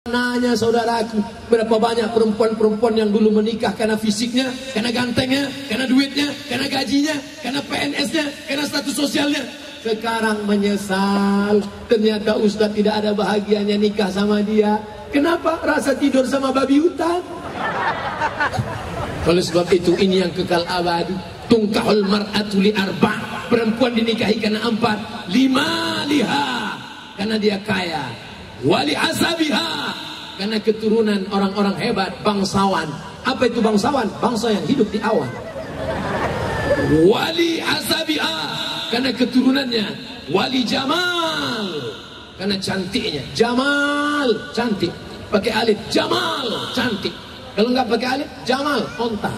Nanya saudaraku, berapa banyak perempuan-perempuan yang dulu menikah karena fisiknya, karena gantengnya, karena duitnya, karena gajinya, karena PNS-nya, karena status sosialnya. Sekarang menyesal, ternyata Ustaz tidak ada bahagianya nikah sama dia. Kenapa? Rasa tidur sama babi hutan. Oleh sebab itu, ini yang kekal abadi. Tungkahul mar'atu li arba'. Perempuan dinikahi karena 4. 5 liha, karena dia kaya. Wali asabiha, karena keturunan orang-orang hebat, bangsawan. Apa itu bangsawan? Bangsa yang hidup di awan. Wali asabiha, karena keturunannya. Wali jamal, karena cantiknya. Jamal, cantik. Pakai alif, jamal, cantik. Kalau nggak pakai alif, jamal, onta.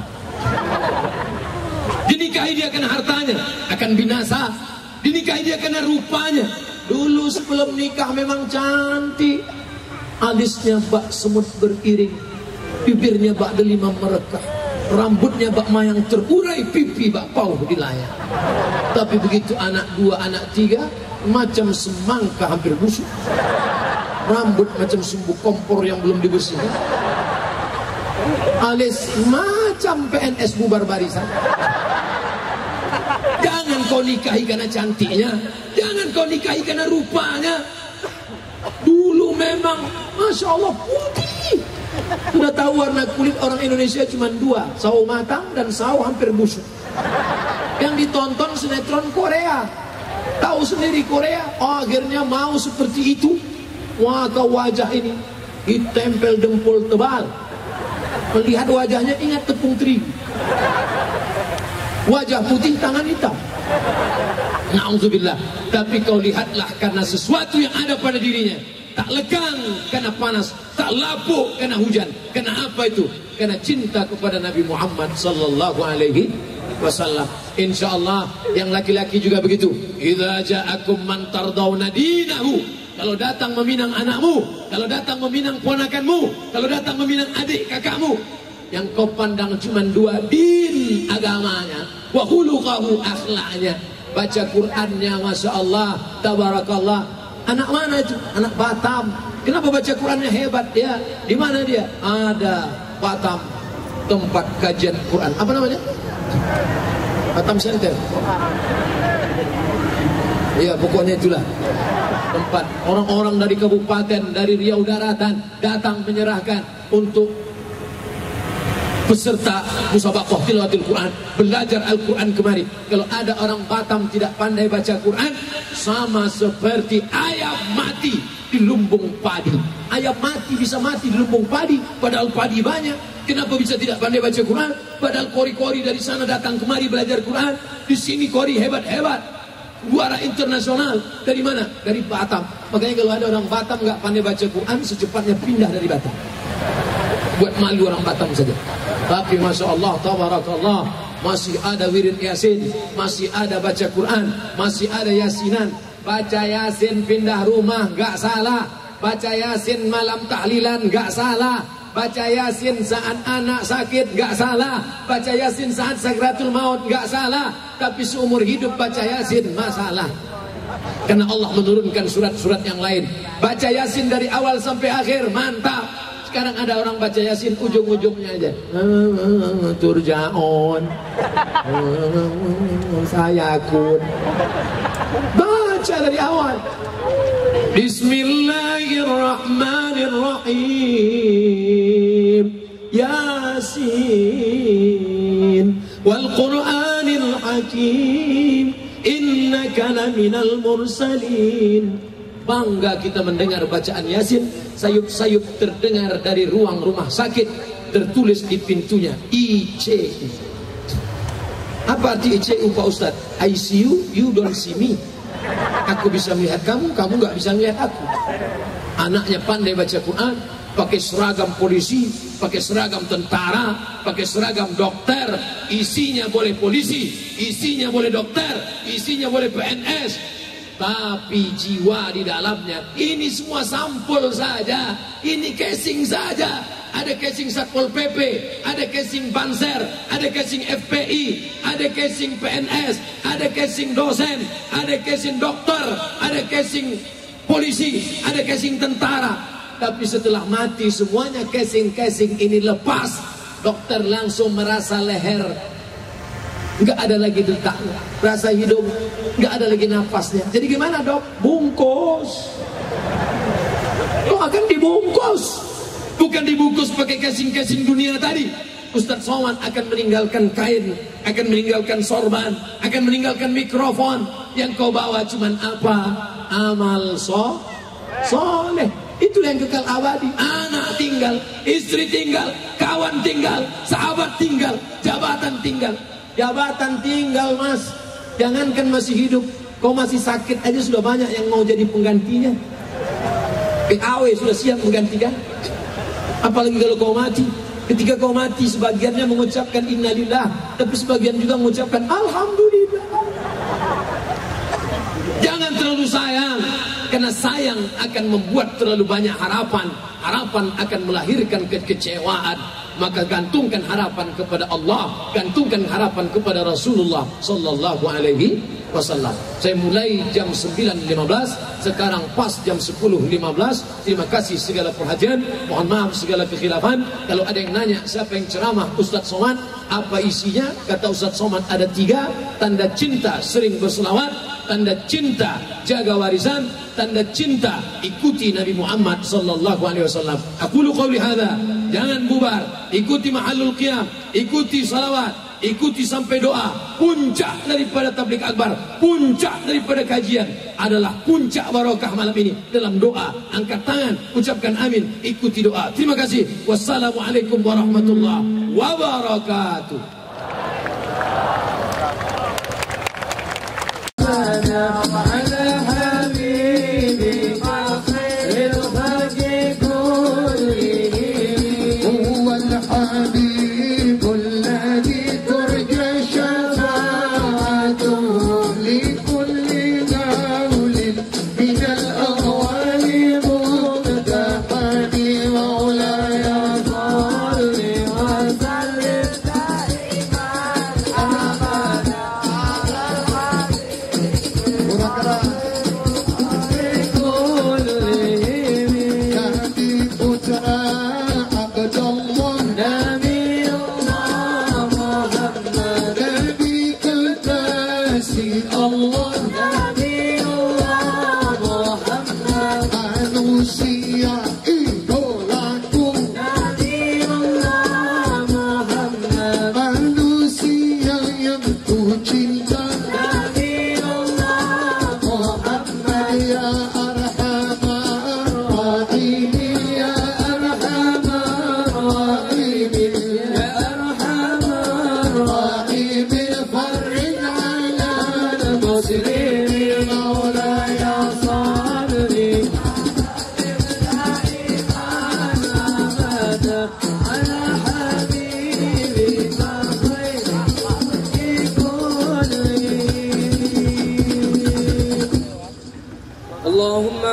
Dinikahi dia karena hartanya, akan binasa. Dinikahi dia karena rupanya. Dulu sebelum nikah memang cantik. Alisnya bak semut beriring, bibirnya bak delima merekah, rambutnya bak mayang terurai, pipi bak pauh di layar. Tapi begitu anak 2, anak 3, macam semangka hampir busuk. Rambut macam sumbu kompor yang belum dibersihkan. Alis macam PNS bubar barisan. Jangan kau nikahi karena cantiknya, jangan kau nikahi karena rupanya. Dulu memang Masya Allah putih. Sudah tahu warna kulit orang Indonesia cuma 2, sawo matang dan sawo hampir busuk. Yang ditonton sinetron Korea. Tahu sendiri Korea, oh, akhirnya mau seperti itu. Wah, kau wajah ini ditempel dempul tebal. Melihat wajahnya ingat tepung terigu. Wajah putih, tangan hitam. Na'udzubillah. Tapi kau lihatlah, karena sesuatu yang ada pada dirinya. Tak lekang karena panas, tak lapuk karena hujan. Karena apa itu? Karena cinta kepada Nabi Muhammad sallallahu alaihi wasallam. Insyaallah yang laki-laki juga begitu. Idza ja'akum man tardawna dinahu. Kalau datang meminang anakmu, kalau datang meminang ponakanmu, kalau datang meminang adik kakakmu, yang kau pandang cuma 2, din agamanya, wa khuluqahu akhlaknya, baca Qur'annya, Masya Allah, tabarakallah. Anak mana itu? Anak Batam. Kenapa baca Qur'annya hebat dia? Di mana dia? Ada Batam, tempat kajian Qur'an. Apa namanya? Batam Center. Ya, pokoknya itulah tempat orang-orang dari kabupaten, dari Riau Daratan datang menyerahkan untuk peserta musabaqah tilawatil Quran, belajar Al-Quran kemari. Kalau ada orang Batam tidak pandai baca Quran, sama seperti ayam mati di lumbung padi. Ayam mati bisa mati di lumbung padi, padahal padi banyak. Kenapa bisa tidak pandai baca Quran? Padahal kori-kori dari sana datang kemari belajar Quran. Di sini kori hebat-hebat, juara internasional. Dari mana? Dari Batam. Makanya kalau ada orang Batam nggak pandai baca Quran, secepatnya pindah dari Batam. Buat malu orang Batam saja. Tapi Masya Allah, tabarakallah, masih ada wirid Yasin, masih ada baca Quran, masih ada Yasinan. Baca Yasin pindah rumah gak salah, baca Yasin malam tahlilan gak salah, baca Yasin saat anak sakit gak salah, baca Yasin saat sakratul maut gak salah. Tapi seumur hidup baca Yasin masalah. Karena Allah menurunkan surat-surat yang lain. Baca Yasin dari awal sampai akhir mantap. Sekarang ada orang baca Yasin ujung-ujungnya aja. Turjaon, sayakun. Baca dari awal. Bismillahirrahmanirrahim. Yasin wal Qur'anil Hakim. Innaka laminal mursalin. Bangga kita mendengar bacaan Yasin. Sayup-sayup terdengar dari ruang rumah sakit. Tertulis di pintunya ICU. Apa arti ICU Pak Ustaz? ICU, you don't see me. Aku bisa melihat kamu, kamu gak bisa melihat aku. Anaknya pandai baca Quran, pakai seragam polisi, pakai seragam tentara, pakai seragam dokter. Isinya boleh polisi, isinya boleh dokter, isinya boleh PNS. Tapi jiwa di dalamnya ini semua sampul saja, ini casing saja. Ada casing Satpol PP, ada casing Banser, ada casing FPI, ada casing PNS, ada casing dosen, ada casing dokter, ada casing polisi, ada casing tentara. Tapi setelah mati semuanya casing-casing ini lepas. Dokter langsung merasa leher nggak ada lagi detaknya, rasa hidup nggak ada lagi nafasnya. Jadi gimana dok? Bungkus. Kok akan dibungkus? Bukan dibungkus pakai casing-casing dunia tadi. Ustadz Somad akan meninggalkan kain, akan meninggalkan sorban, akan meninggalkan mikrofon. Yang kau bawa cuman apa? Amal soleh. Itu yang kekal abadi. Anak tinggal, istri tinggal, kawan tinggal, sahabat tinggal, jabatan tinggal. Jabatan tinggal mas. Jangankan masih hidup, kau masih sakit aja sudah banyak yang mau jadi penggantinya. PAW sudah siap menggantikan. Apalagi kalau kau mati. Ketika kau mati sebagiannya mengucapkan innalillah, tapi sebagian juga mengucapkan alhamdulillah. Jangan terlalu sayang, karena sayang akan membuat terlalu banyak harapan. Harapan akan melahirkan kekecewaan. Maka gantungkan harapan kepada Allah, gantungkan harapan kepada Rasulullah sallallahu alaihi wasallam. Saya mulai jam 9.15, sekarang pas jam 10.15. Terima kasih segala perhatian, mohon maaf segala kekhilafan. Kalau ada yang nanya siapa yang ceramah Ustadz Somad, apa isinya? Kata Ustadz Somad ada 3: tanda cinta sering berselawat, tanda cinta jaga warisan, tanda cinta ikuti Nabi Muhammad sallallahu alaihi wasallam. Aku lu qauli hadza, jangan bubar, ikuti mahallul qiyam, ikuti salawat, ikuti sampai doa. Puncak daripada tabligh akbar, puncak daripada kajian adalah puncak barokah malam ini dalam doa. Angkat tangan, ucapkan amin, ikuti doa. Terima kasih. Wassalamualaikum warahmatullahi wabarakatuh.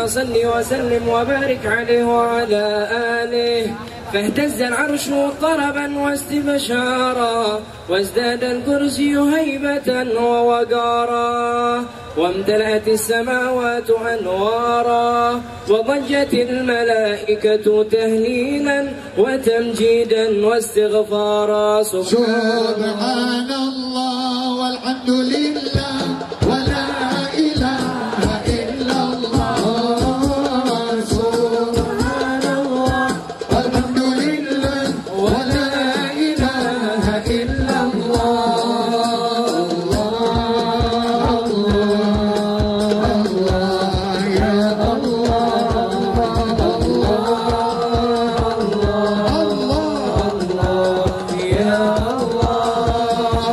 صل وسلم وبارك عليه وعلى آله. فاهتز العرش طربا واستبشارا، وازداد الكرسي هيبة ووقارا، وامتلأت السماوات أنوارا، وضجت الملائكة تهليلا وتمجيدا واستغفارا. سبحان الله والحمد لله ولا إله إلا الله. سبحان الله والحمد لله ولا إله إلا الله. الله يا الله.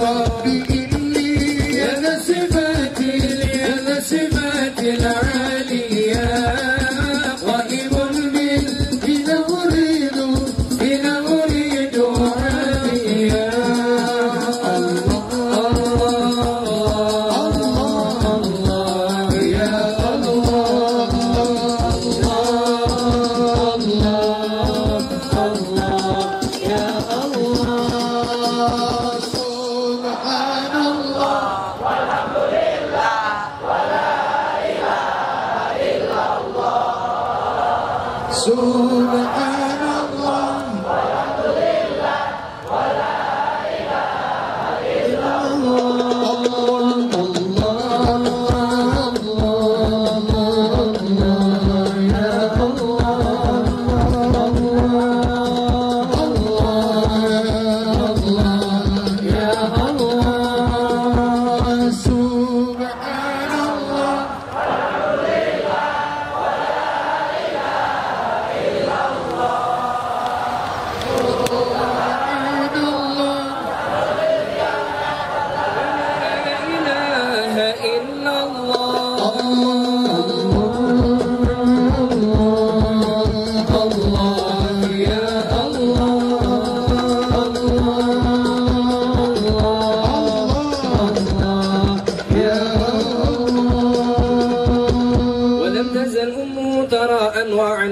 ربي Subhanallah.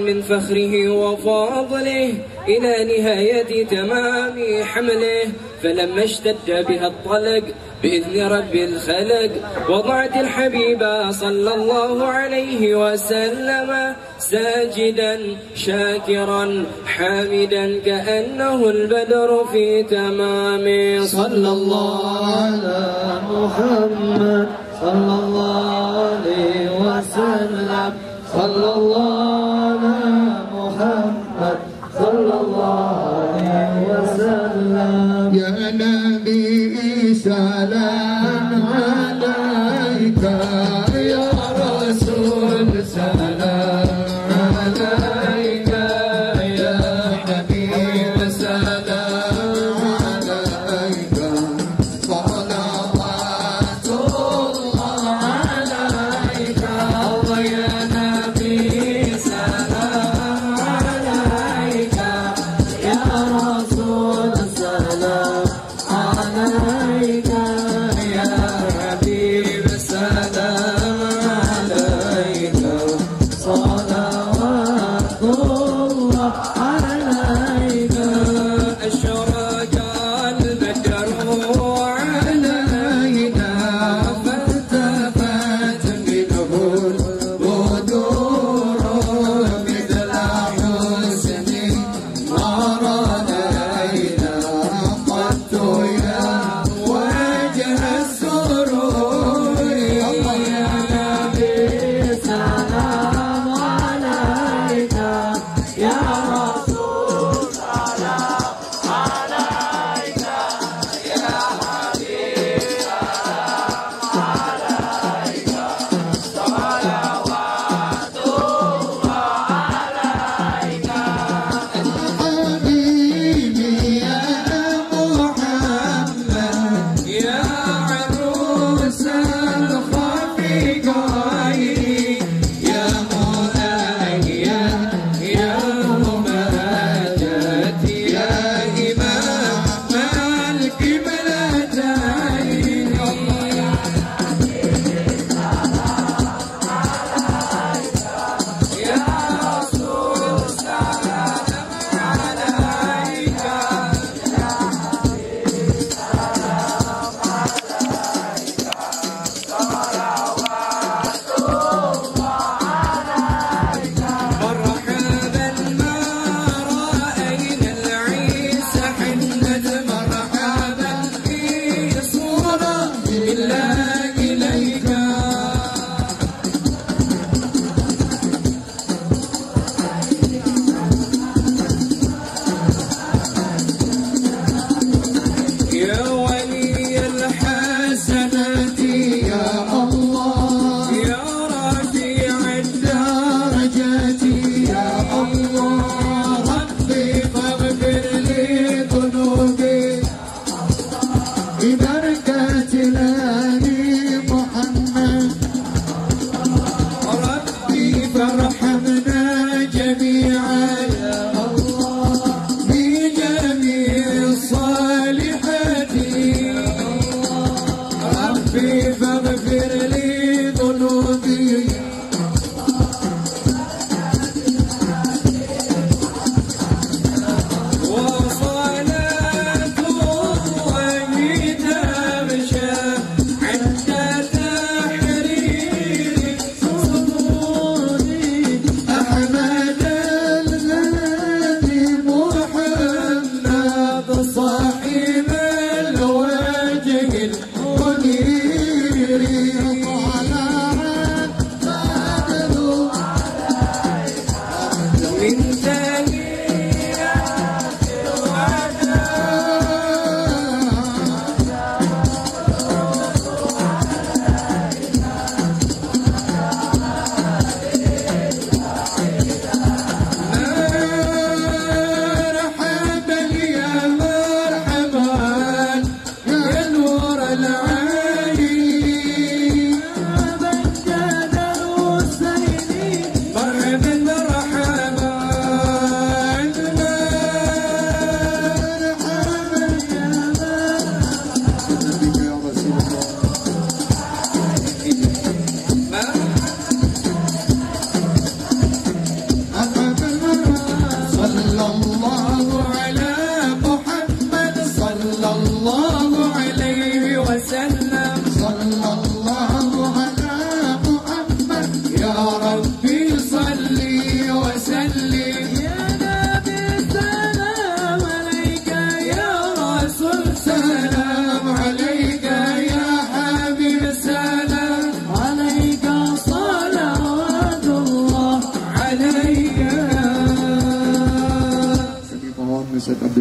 من فخره وفضله إلى نهاية تمام حمله، فلما اشتد بها الطلق بإذن رب الخلق وضعت الحبيب صلى الله عليه وسلم ساجدا شاكرا حامدا كأنه البدر في تمامه. صلى الله على محمد صلى الله عليه وسلم. صلى الله على محمد صلى الله عليه وسلم. يا نبي سلام عليك، يا رسول سلام عليك، يا حبيب سلام عليك، صلوات الله عليك. الله يا نبي سلام عليك، يا رسول سلام عليك، يا حبيب سلام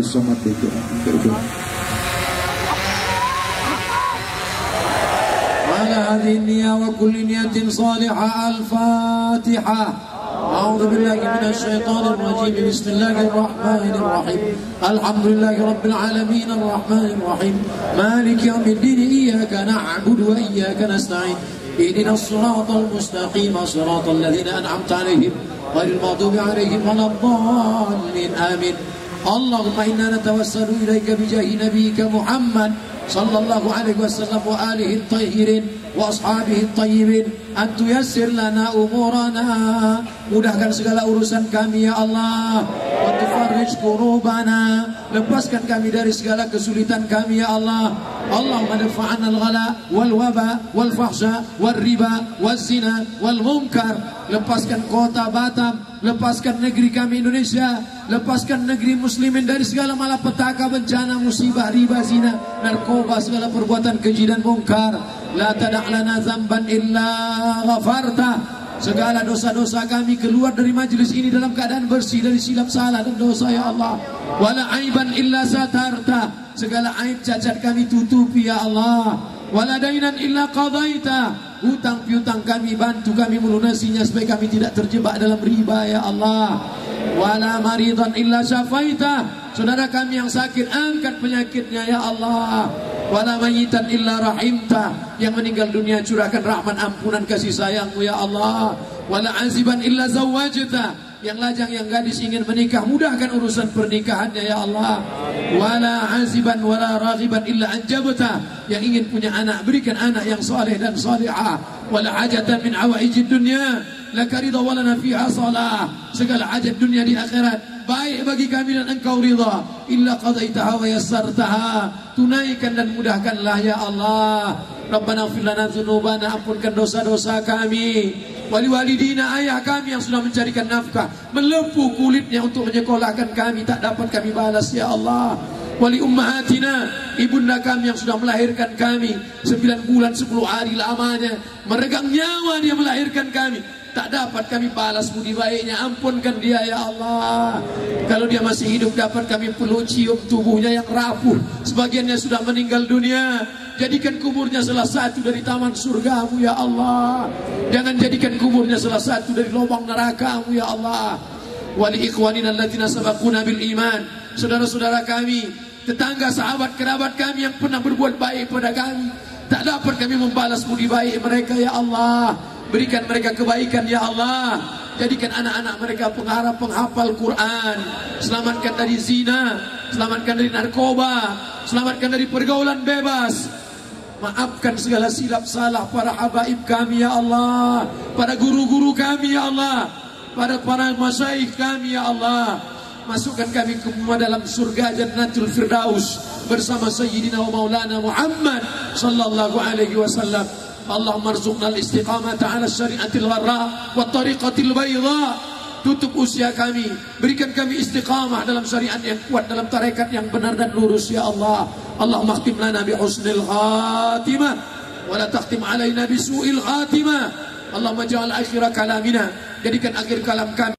الصمد على هذه النية وكل نية صالحة. الفاتحة. أعوذ بالله من الشيطان الرجيم. بسم الله الرحمن الرحيم. الحمد لله رب العالمين الرحمن الرحيم مالك يوم الدين إياك نعبد وإياك نستعين اهدنا الصراط المستقيم صراط الذين أنعمت عليهم غير المغضوب عليهم ولا الضالين آمين. اللهم إنا نتوسل إليك بجاه نبيك محمد صلى الله عليه وسلم وآله الطاهرين وأصحابه الطيبين أن تيسر لنا أمورنا. Mudahkan segala urusan kami ya Allah. Wa tufarrij kurubana. Lepaskan kami dari segala kesulitan kami ya Allah. Allahumma dafa'ana al-ghala wal waba wal fahsya wal riba wal zina wal munkar. Lepaskan kota Batam, lepaskan negeri kami Indonesia, lepaskan negeri muslimin dari segala malapetaka, bencana, musibah, riba, zina, narkoba, segala perbuatan keji dan mungkar. La tada' lana dzamban illa ghafarta. Segala dosa-dosa kami keluar dari majlis ini dalam keadaan bersih dari silap salah dan dosa ya Allah. Wala aiban illa satarta. Segala aib cacat kami tutupi ya Allah. Wala dainan illa qadaita. Hutang piutang kami bantu kami melunasinya supaya kami tidak terjebak dalam riba ya Allah. Wala maridan illa syafaita. Saudara kami yang sakit angkat penyakitnya ya Allah. Wala mayitan illa rahimta. Yang meninggal dunia curahkan rahmat ampunan kasih sayangmu ya Allah. Wala aziban illa zawajta. Yang lajang yang gadis ingin menikah mudahkan urusan pernikahannya ya Allah. Wala aziban wala raghiban illa anjabta. Yang ingin punya anak berikan anak yang saleh dan salihah. Wala hajatan min awaijid dunya laka ridha walana fiha salah. Segala hajat dunia di akhirat baik bagi kami dan engkau ridha. Illa qadaitaha wa yassartaha. Tunaikan dan mudahkanlah ya Allah. Rabbana ighfir lana dzunubana. Ampunkan dosa-dosa kami. Wali-walidina, ayah kami yang sudah mencarikan nafkah, melepuh kulitnya untuk menyekolahkan kami, tak dapat kami balas ya Allah. Wali ummahatina, ibunda kami yang sudah melahirkan kami 9 bulan 10 hari lamanya, meregang nyawa dia melahirkan kami, tak dapat kami balas budi baiknya. Ampunkan dia ya Allah. Kalau dia masih hidup dapat kami peluk cium tubuhnya yang rapuh, sebagiannya sudah meninggal dunia. Jadikan kuburnya salah satu dari taman surgamu ya Allah. Jangan jadikan kuburnya salah satu dari lubang nerakamu ya Allah. Wali ikhwanina alladzina sabaquna bil iman. Saudara-saudara kami, tetangga, sahabat, kerabat kami yang pernah berbuat baik pada kami, tak dapat kami membalas budi baik mereka ya Allah. Berikan mereka kebaikan ya Allah. Jadikan anak-anak mereka pengharap, penghafal Quran. Selamatkan dari zina, selamatkan dari narkoba, selamatkan dari pergaulan bebas. Maafkan segala silap salah para habaib kami ya Allah, para guru-guru kami ya Allah, para masyaikh kami ya Allah. Masukkan kami ke dalam surga Jannatul Firdaus bersama Sayyidina wa Maulana Muhammad sallallahu alaihi wasallam. Allahumma arzuqna al-istiqamata ala syari'atil gharra wa tariqatil bayda. Tutup usia kami, berikan kami istiqamah dalam syariat yang kuat, dalam tarekat yang benar dan lurus ya Allah. Allahumma khtim lana bi husnil khatimah wa la takhtim alaina bi su'il khatimah. Allahumma ja'al akhir kalamina, jadikan akhir kalam kami